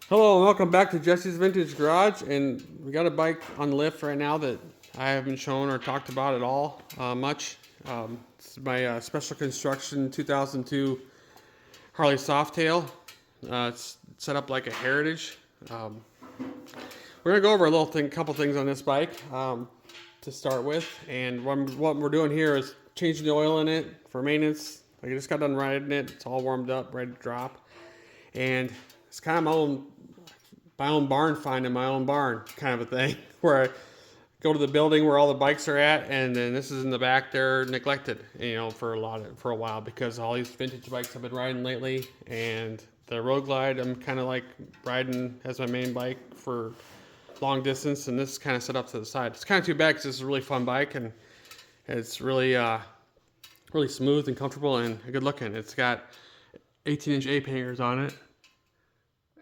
Hello and welcome back to Jesse's Vintage Garage, and we got a bike on the lift right now that I haven't shown or talked about at all much. It's my special construction 2002 Harley Softail. It's set up like a heritage. We're gonna go over couple things on this bike to start with, and what we're doing here is changing the oil in it for maintenance. I just got done riding it; it's all warmed up, ready to drop, and it's kind of my own barn find in my own barn kind of a thing where I go to the building where all the bikes are at, and then this is in the back. They're neglected, for a while because all these vintage bikes I've been riding lately, and the Road Glide I'm kind of like riding as my main bike for long distance, and this is kind of set up to the side. It's kind of too bad because this is a really fun bike, and it's really really smooth and comfortable and good looking. It's got 18-inch ape hangers on it,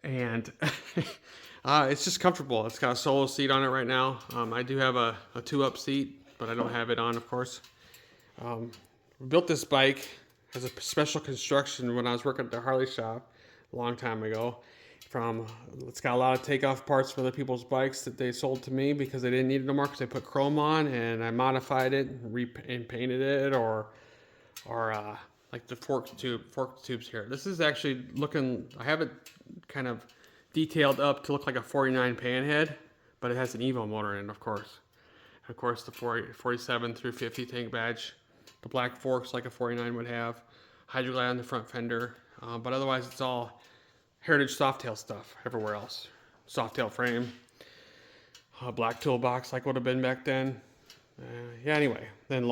and it's just comfortable. It's got a solo seat on it right now. I do have a 2-up seat, but I don't have it on, of course. We built this bike as a special construction when I was working at the Harley shop a long time ago. It's got a lot of takeoff parts from other people's bikes that they sold to me because they didn't need it no more because they put chrome on, and I modified it and painted it, or like the fork tubes here. This is actually looking, I have it kind of detailed up to look like a 49 panhead, but it has an Evo motor in it, of course. Of course, the 47 through 50 tank badge. The black forks like a 49 would have. Hydroglide on the front fender. But otherwise, it's all heritage Softail stuff everywhere else. Softail frame. Black toolbox like would have been back then. Anyway, then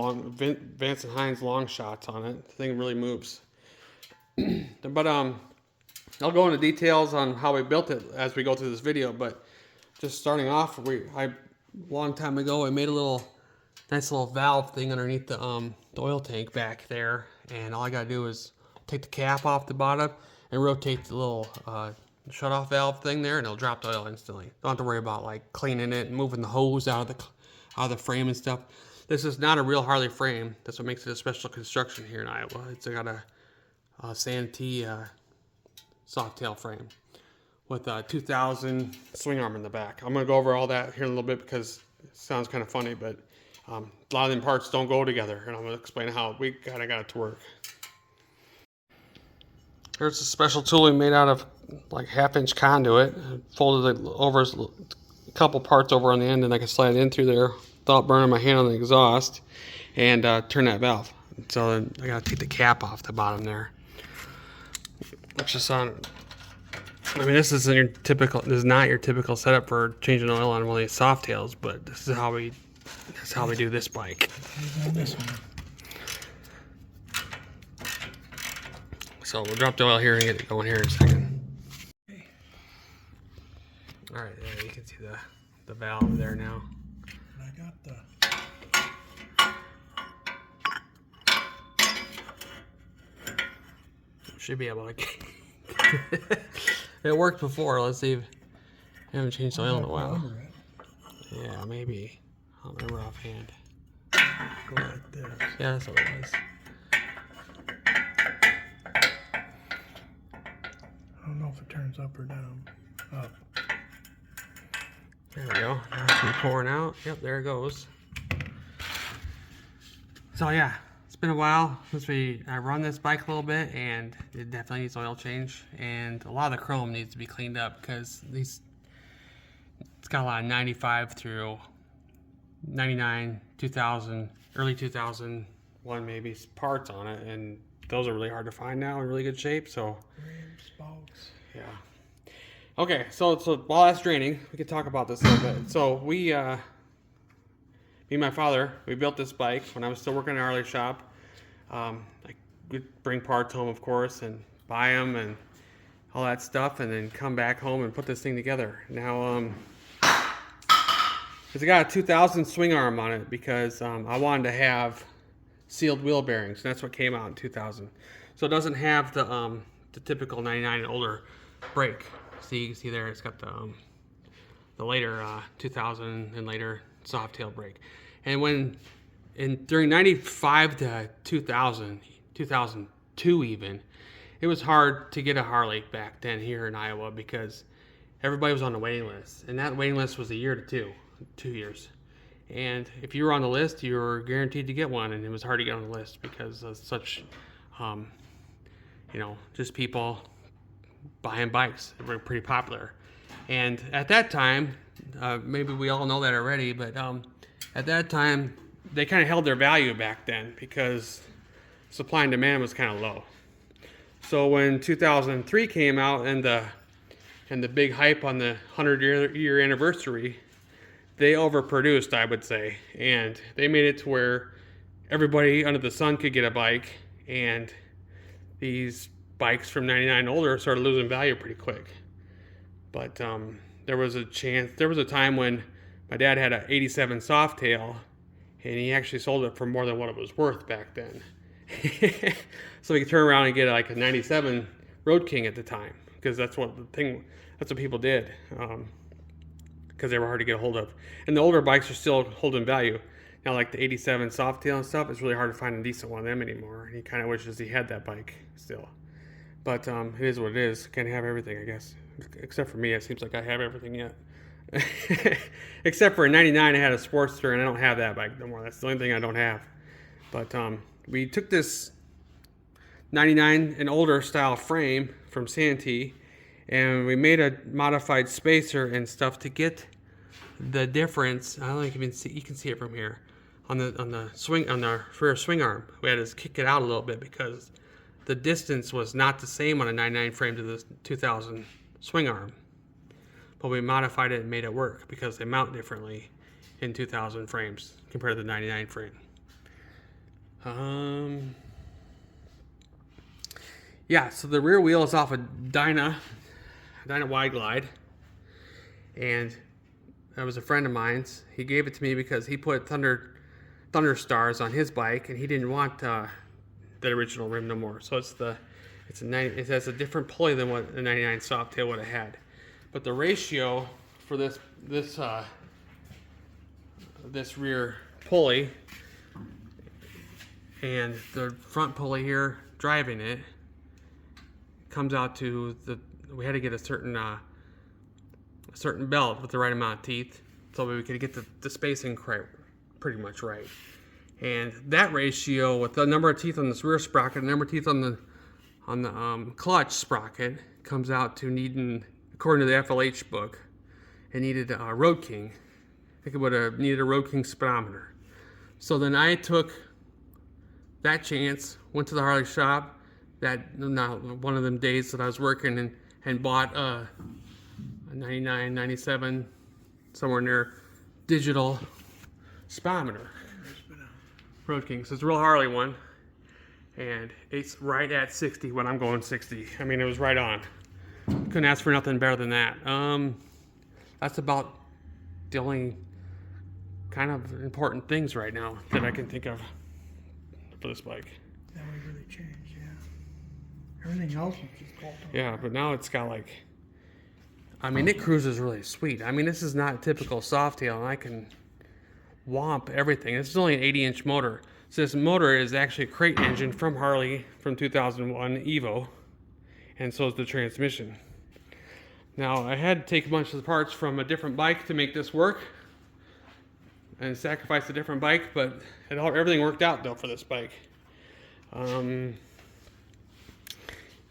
Vance and Hines long shots on it. The thing really moves. But I'll go into details on how we built it as we go through this video. But just starting off, a long time ago I made a nice little valve thing underneath the oil tank back there, and all I gotta do is take the cap off the bottom and rotate the little shut-off valve thing there, and it'll drop the oil instantly. Don't have to worry about like cleaning it and moving the hose out of the frame and stuff. This is not a real Harley frame. That's what makes it a special construction here in Iowa. It's got a Santee Softail frame with a 2000 swing arm in the back. I'm going to go over all that here in a little bit because it sounds kind of funny, but a lot of them parts don't go together, and I'm going to explain how we kind of got it to work. Here's a special tool we made out of like 1/2-inch conduit. I folded it over a couple parts over on the end, and I can slide it in through there without burning my hand on the exhaust and turn that valve. So then I got to take the cap off the bottom there. Which is on. I mean, this is not your typical setup for changing oil on one of these Softails, but this is how we do this bike. So we'll drop the oil here and get it going here in a second. All right, there you can see the valve there now. I got the. Should be able to. It worked before. Let's see if I haven't changed oil in a while. Yeah, maybe. I don't remember offhand. Go like this. Yeah, that's what it was. I don't know if it turns up or down. Up. There we go. Now it's pouring out. Yep, there it goes. So yeah, it's been a while since I run this bike a little bit, and it definitely needs oil change, and a lot of the chrome needs to be cleaned up because it's got a lot of 95 through 99, 2000, early 2001 maybe parts on it, and those are really hard to find now in really good shape. So Rims, spokes. yeah. Okay, so while that's draining, we could talk about this a little bit. So me and my father, we built this bike when I was still working in a Harley shop. I would bring parts home, of course, and buy them and all that stuff, and then come back home and put this thing together. Now, it's got a 2000 swing arm on it because I wanted to have sealed wheel bearings, and that's what came out in 2000. So it doesn't have the typical 99 and older brake. See, you can see there, it's got the later 2000 and later Softail brake. And during 95 to 2000, 2002 even, it was hard to get a Harley back then here in Iowa because everybody was on the waiting list, and that waiting list was a year to 2 years. And if you were on the list, you were guaranteed to get one, and it was hard to get on the list because of such, just people buying bikes. They were pretty popular. And at that time, maybe we all know that already, but at that time, they kind of held their value back then because supply and demand was kind of low. So when 2003 came out and the big hype on the 100-year anniversary, they overproduced, I would say, and they made it to where everybody under the sun could get a bike, and these bikes from 99 and older started losing value pretty quick. But there was a time when my dad had an 87 Softail, and he actually sold it for more than what it was worth back then. So he could turn around and get like a 97 Road King at the time, because that's what people did. Because they were hard to get a hold of. And the older bikes are still holding value. Now, like the 87 Softail and stuff, it's really hard to find a decent one of them anymore. He kind of wishes he had that bike still. But it is what it is. Can't have everything, I guess. Except for me, it seems like I have everything yet. Except for in 99, I had a Sportster, and I don't have that bike no more. That's the only thing I don't have. But we took this 99 and older style frame from Santee, and we made a modified spacer and stuff to get the difference. I don't know if you can see. You can see it from here on the swing, on the rear swing arm. We had to kick it out a little bit because the distance was not the same on a 99 frame to the 2000 swing arm. But we modified it and made it work because they mount differently in 2000 frames compared to the 99 frame. Yeah, so the rear wheel is off a Dyna Wide Glide, and that was a friend of mine's. He gave it to me because he put Thunder Stars on his bike, and he didn't want the original rim no more. So it has a different pulley than what the 99 Softail would have had. But the ratio for this rear pulley and the front pulley here driving it comes out to we had to get a certain belt with the right amount of teeth so we could get the spacing pretty much right. And that ratio with the number of teeth on this rear sprocket and the number of teeth on the clutch sprocket comes out to needing, according to the FLH book, it needed a Road King. I think it would have needed a Road King speedometer. So then I took that chance, went to the Harley shop one of them days that I was working and bought a 99, 97, somewhere near digital speedometer. Road King. So it's a real Harley one. And it's right at 60 when I'm going 60. I mean, it was right on. Couldn't ask for nothing better than that. That's about the only kind of important things right now that I can think of for this bike. That would really change, yeah. Everything else is just called. Yeah, but now it's got like, I mean, it cruises really sweet. I mean, this is not a typical Softail, and I can whomp everything. This is only an 80-inch motor. So this motor is actually a crate engine from Harley from 2001 Evo, and so is the transmission. Now, I had to take a bunch of the parts from a different bike to make this work and sacrifice a different bike, but everything worked out though for this bike.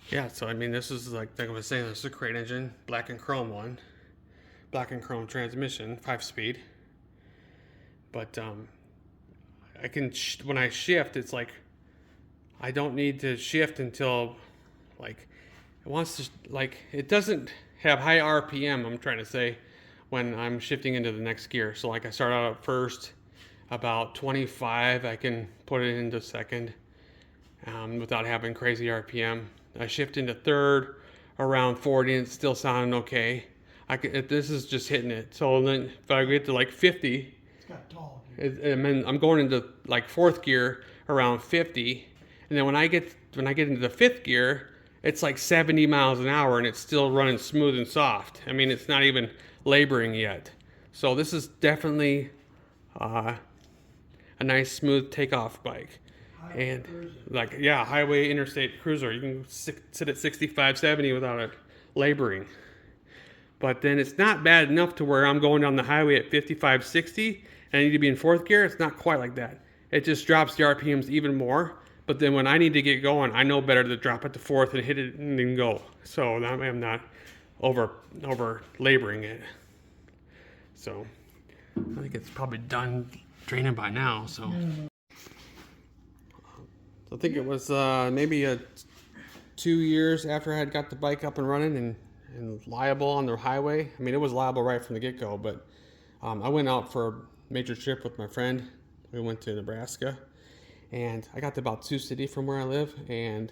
Yeah, so I mean, this is like I was saying, this is a crate engine, black and chrome one, black and chrome transmission, 5-speed. But I can when I shift, it's like I don't need to shift until like it wants to, like it doesn't have high RPM. I'm trying to say when I'm shifting into the next gear. So like I start out at first, about 25, I can put it into second without having crazy RPM. I shift into third around 40 and it's still sounding okay. This is just hitting it. So then if I get to like 50, It's got tall. and then I'm going into like fourth gear around 50, and then when I get into the fifth gear, it's like 70 miles an hour and it's still running smooth and soft. I mean, it's not even laboring yet. So this is definitely a nice smooth takeoff bike. And like, yeah, highway interstate cruiser. You can sit at 65, 70 without it laboring. But then it's not bad enough to where I'm going down the highway at 55, 60, and I need to be in fourth gear. It's not quite like that. It just drops the RPMs even more. But then when I need to get going, I know better to drop it to fourth and hit it and then go. So I'm not over laboring it. So I think it's probably done draining by now. So I think it was maybe 2 years after I had got the bike up and running and liable on the highway. I mean, it was liable right from the get-go, but I went out for a major trip with my friend. We went to Nebraska, and I got to about Sioux City from where I live, and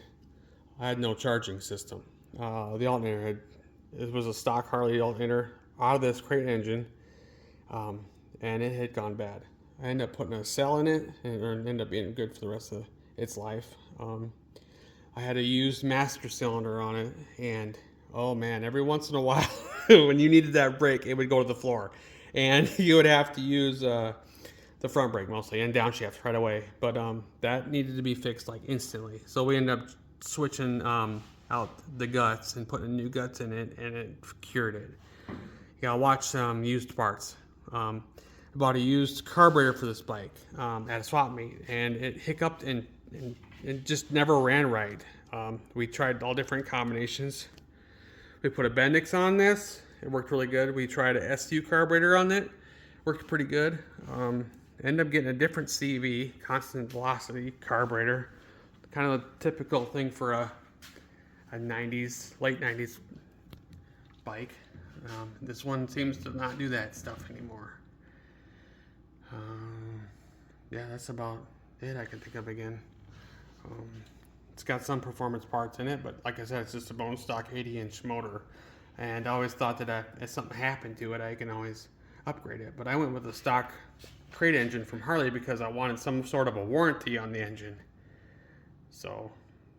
I had no charging system. The alternator it was a stock Harley alternator out of this crate engine, and it had gone bad. I ended up putting a cell in it, and it ended up being good for the rest of its life. I had a used master cylinder on it, and oh man, every once in a while, when you needed that brake, it would go to the floor, and you would have to use the front brake mostly and downshift right away. But that needed to be fixed like instantly. So we ended up switching out the guts and putting new guts in it, and it cured it. You gotta watch used parts. I bought a used carburetor for this bike at a swap meet, and it hiccuped and it just never ran right. We tried all different combinations. We put a Bendix on this. It worked really good. We tried a SU carburetor on it. Worked pretty good. Ended up getting a different CV, constant velocity carburetor. Kind of a typical thing for a 90s, late 90s bike. This one seems to not do that stuff anymore. Yeah, that's about it I can think of again. It's got some performance parts in it, but like I said, it's just a bone stock 80-inch motor. And I always thought that if something happened to it, I can always upgrade it. But I went with a stock crate engine from Harley because I wanted some sort of a warranty on the engine. So,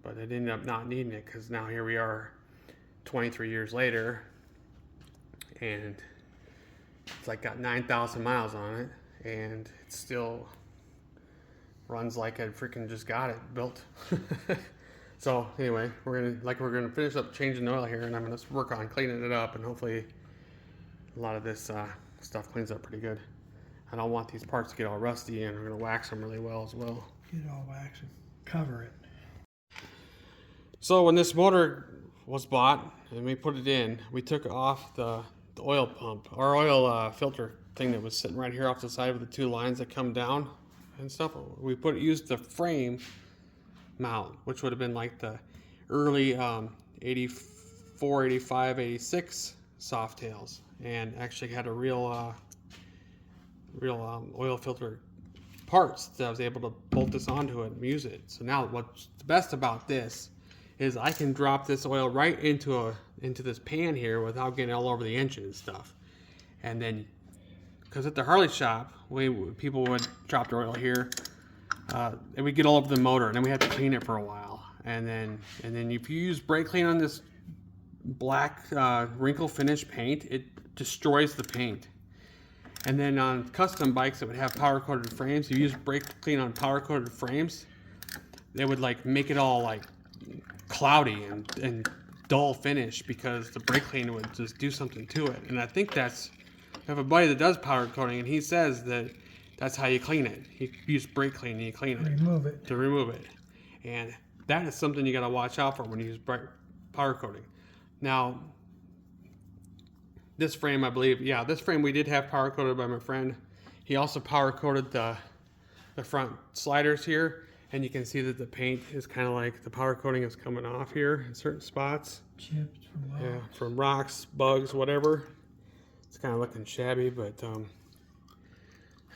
but I ended up not needing it because now here we are 23 years later, and it's like got 9,000 miles on it, and it still runs like I freaking just got it built. So anyway, we're gonna finish up changing the oil here, and I'm gonna work on cleaning it up, and hopefully a lot of this stuff cleans up pretty good. I don't want these parts to get all rusty, and I'm gonna wax them really well as well. Get all waxed and cover it. So when this motor was bought and we put it in, we took off the oil pump, our oil filter thing that was sitting right here off the side of the two lines that come down and stuff. We used the frame mount, which would have been like the early 84, 85, 86 Softails, and actually had a real oil filter parts that I was able to bolt this onto it and use it. So now what's the best about this is I can drop this oil right into this pan here without getting all over the engine and stuff. And then, because at the Harley shop, people would drop their oil here, and we get all over the motor, and then we have to clean it for a while. And then if you use brake clean on this black wrinkle finish paint, it destroys the paint. And then on custom bikes that would have powder coated frames, if you use brake clean on powder coated frames, they would like make it all like cloudy and dull finish because the brake clean would just do something to it. And I think I have a buddy that does powder coating, and he says that that's how you clean it. You use brake clean and you clean it. To remove it. And that is something you got to watch out for when you use powder coating. Now, this frame, I believe, yeah, this frame we did have powder coated by my friend. He also powder coated the front sliders here, and you can see that the paint is kind of like the powder coating is coming off here in certain spots. Chips from rocks. Yeah, from rocks, bugs, whatever. It's kind of looking shabby, but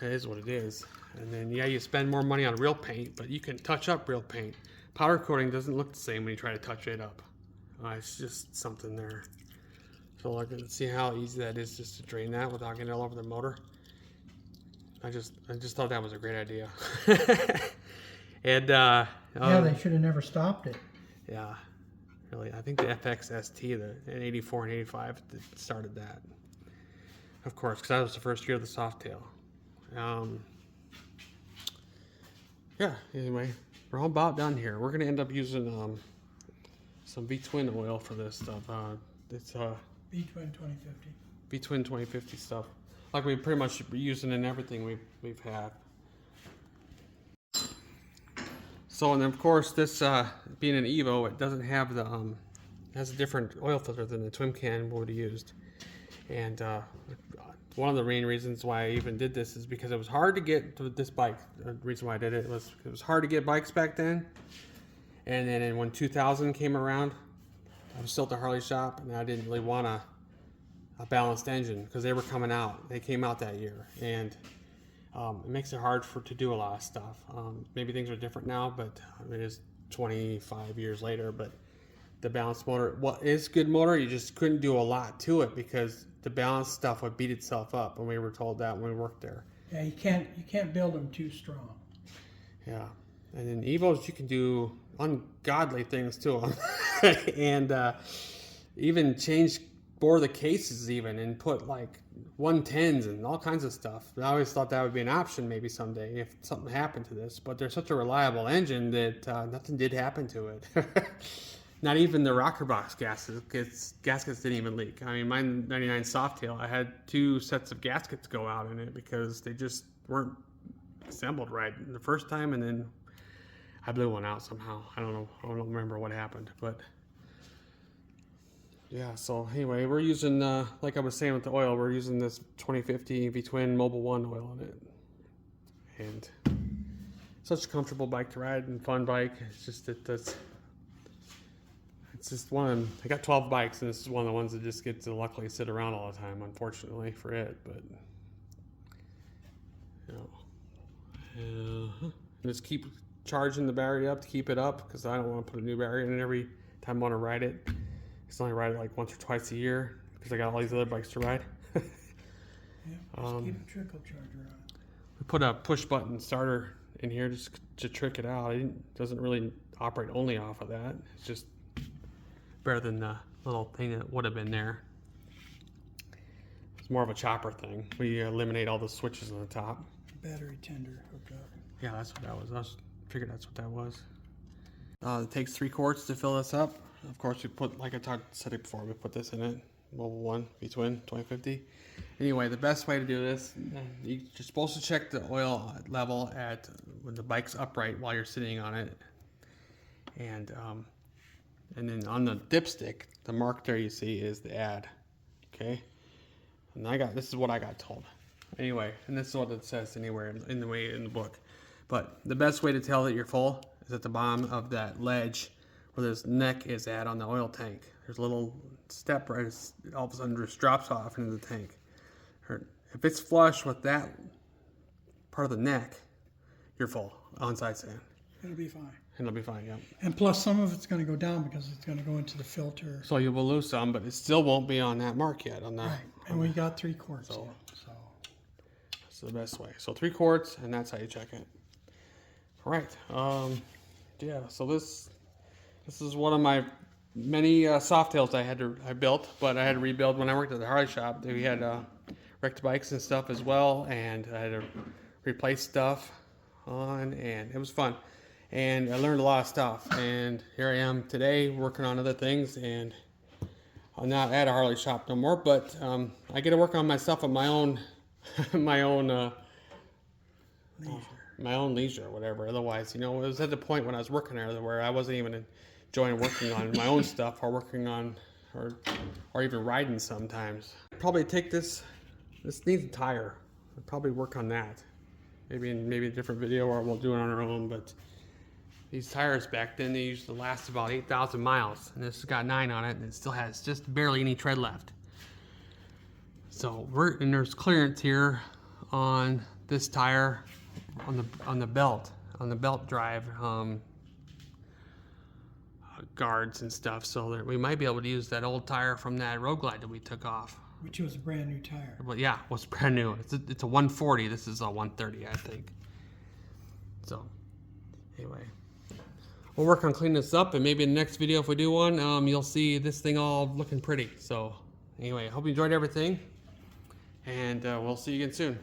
it is what it is. And then, yeah, you spend more money on real paint, but you can touch up real paint. Powder coating doesn't look the same when you try to touch it up. It's just something there. So let's see how easy that is just to drain that without getting all over the motor. I just thought that was a great idea. And yeah, they should have never stopped it. Yeah, really. I think the FX ST, the 84 and 85, that started that. Of course, because that was the first year of the Softail. Yeah. Anyway, we're all about done here. We're gonna end up using some V-twin oil for this stuff. It's V-twin 2050. V-twin 2050 stuff. Like we pretty much using in everything we've had. So, and then of course this being an Evo, it doesn't have the it has a different oil filter than the twin cam would have used. And one of the main reasons why I even did this is because it was hard to get to this bike. The reason why I did it was hard to get bikes back then. And then when 2000 came around, I was still at the Harley shop, and I didn't really want a balanced engine because they were coming out. They came out that year, and it makes it hard to do a lot of stuff. Maybe things are different now, but it is 25 years later. But the balanced motor, what is good motor, you just couldn't do a lot to it because the balanced stuff would beat itself up, and we were told that when we worked there. Yeah, you can't build them too strong. Yeah, and in Evos you can do ungodly things to them, and even change bore the cases even and put like 110s and all kinds of stuff. I always thought that would be an option maybe someday if something happened to this, but they're such a reliable engine that nothing did happen to it. Not even the rocker box gaskets didn't even leak. I mean, my 99 Softail, I had 2 sets of gaskets go out in it because they just weren't assembled right the first time, and then I blew one out somehow. I don't remember what happened, but yeah. So anyway, we're using, like I was saying with the oil, we're using this 2050 V-twin Mobil 1 oil in it, and such a comfortable bike to ride and fun bike. It's just that it's just one of them. I got 12 bikes, and this is one of the ones that just gets to luckily sit around all the time, unfortunately for it. But you know, just keep charging the battery up to keep it up because I don't want to put a new battery in it every time I want to ride it. I just only ride it like once or twice a year because I got all these other bikes to ride. Yeah, just keep a trickle charger on. We put a push button starter in here just to trick it out. It doesn't really operate only off of that. It's just better than the little thing that would have been there. It's more of a chopper thing. We eliminate all the switches on the top. Battery tender hooked up. Yeah, that's what that was. I figured that's what that was. It takes 3 quarts to fill this up. Of course, we put, like I said it before, we put this in it. Mobil 1 V-twin 2050. Anyway, the best way to do this, you're supposed to check the oil level when the bike's upright while you're sitting on it, and then on the dipstick, the mark there you see is the add. Okay, and this is what I got told. Anyway, and this is what it says anywhere in the book. But the best way to tell that you're full is at the bottom of that ledge where this neck is at on the oil tank. There's a little step right, all of a sudden just drops off into the tank. If it's flush with that part of the neck, you're full on side stand. It'll be fine. It'll be fine, yeah. And plus, some of it's going to go down because it's going to go into the filter. So you will lose some, but it still won't be on that mark yet. Right, and we got 3 quarts so in, so that's the best way. So 3 quarts, and that's how you check it. All right. Yeah. So this is one of my many Softails I built, but I had to rebuild when I worked at the Harley shop. We had wrecked bikes and stuff as well, and I had to replace stuff on, and it was fun. And I learned a lot of stuff, and here I am today working on other things, and I'm not at a Harley shop no more, but I get to work on my stuff at my own leisure, whatever. Otherwise, it was at the point when I was working there where I wasn't even enjoying working on my own stuff or working on or even riding sometimes. Probably take this needs a tire. I'll probably work on that. Maybe a different video, or we'll do it on our own, but these tires back then, they used to last about 8,000 miles, and this has got 9 on it, and it still has just barely any tread left. So and there's clearance here on this tire on the belt drive guards and stuff, so that we might be able to use that old tire from that Road Glide that we took off. Which was a brand new tire. Well, yeah, it was brand new. It's a 140. This is a 130, I think. So, anyway, we'll work on cleaning this up, and maybe in the next video, if we do one, you'll see this thing all looking pretty. So, anyway, I hope you enjoyed everything, and we'll see you again soon.